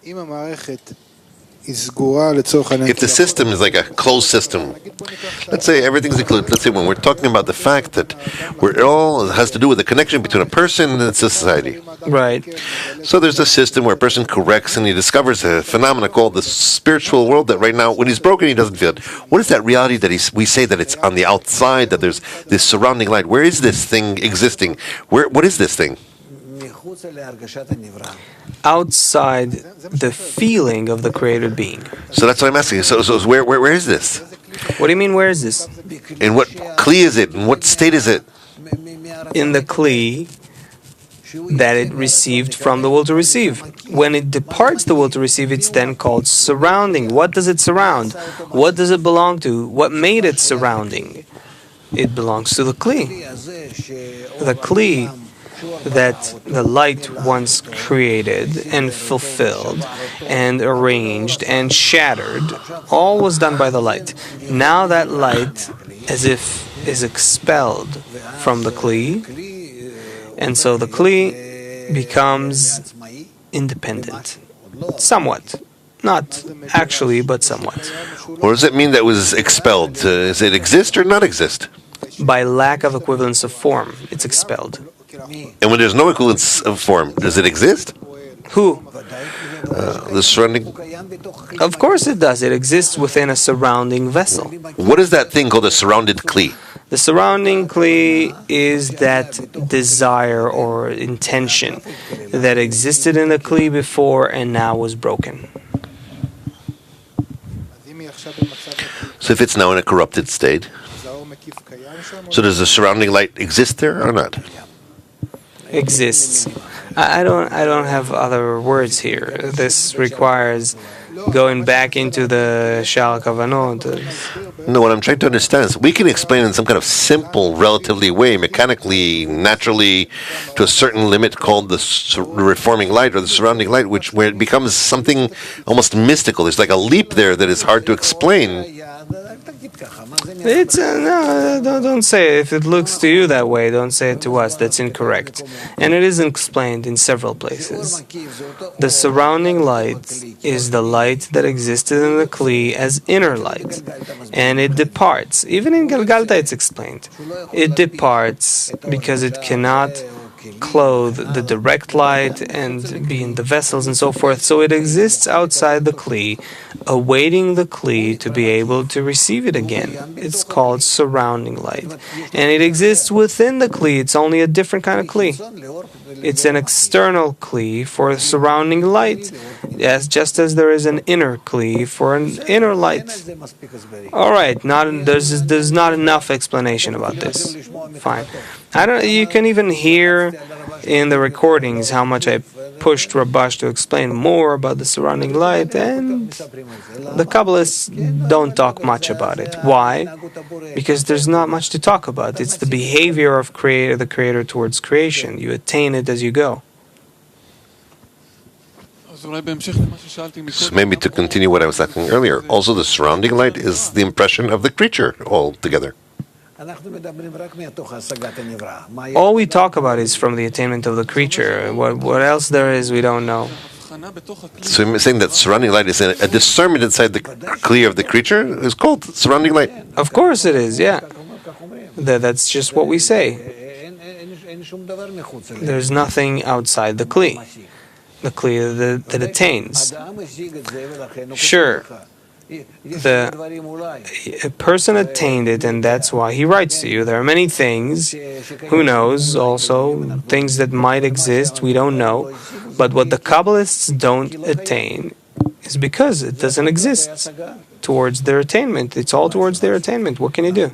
If the system is like a closed system, let's say everything's included. Let's say when we're talking about the fact that we're all has to do with the connection between a person and society. Right. So there's a system where a person corrects and he discovers a phenomenon called the spiritual world that right now, when he's broken, he doesn't feel it. What is that reality that we say that it's on the outside, that there's this surrounding light? Where is this thing existing? What is this thing? Outside the feeling of the created being. So that's what I'm asking. So where is this? What do you mean, where is this? In what kli is it? In what state is it? In the kli that it received from the will to receive. When it departs the will to receive, it's then called surrounding. What does it surround? What does it belong to? What made it surrounding? It belongs to the kli. The kli that the light once created and fulfilled and arranged and shattered, all was done by the light. Now that light, as if, is expelled from the kli, and so the kli becomes independent. Somewhat. Not actually, but somewhat. What does it mean that was expelled? Does it exist or not exist? By lack of equivalence of form, it's expelled. And when there's no equivalence of form, does it exist? Who? The surrounding. Of course it does. It exists within a surrounding vessel. What is that thing called a surrounded kli? The surrounding kli is that desire or intention that existed in the kli before and now was broken. So if it's now in a corrupted state, so does the surrounding light exist there or not? Exists. I don't have other words here. This requires going back into the Shal Kavanot. No, what I'm trying to understand is we can explain in some kind of simple, relatively way, mechanically, naturally, to a certain limit called the reforming light or the surrounding light, where it becomes something almost mystical. There's like a leap there that is hard to explain. It's no, don't say it. If it looks to you that way, don't say it to us. That's incorrect. And it is explained in several places. The surrounding light is the light that existed in the kli as inner light. And it departs. Even in Galgalta it's explained. It departs because it cannot clothe the direct light and be in the vessels and so forth. So it exists outside the kli, awaiting the kli to be able to receive it again. It's called surrounding light. And it exists within the kli. It's only a different kind of kli. It's an external kli for surrounding light, just as there is an inner kli for an inner light. All right, there's not enough explanation about this. Fine. You can even hear in the recordings how much I pushed Rabash to explain more about the surrounding light, and the Kabbalists don't talk much about it. Why? Because there's not much to talk about. It's the behavior of the Creator towards creation. You attain it as you go. So maybe to continue what I was asking earlier, also the surrounding light is the impression of the creature altogether. All we talk about is from the attainment of the creature. What else there is, we don't know. So you're saying that surrounding light is a discernment inside the kli of the creature is called surrounding light? Of course it is, yeah. That's just what we say. There's nothing outside the kli. The kli that attains. Sure. A person attained it, and that's why he writes to you. There are many things, who knows, also things that might exist, we don't know. But what the Kabbalists don't attain is because it doesn't exist towards their attainment. It's all towards their attainment. What can you do?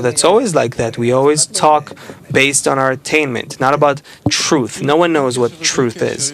That's always like that. We always talk based on our attainment, not about truth. No one knows what truth is.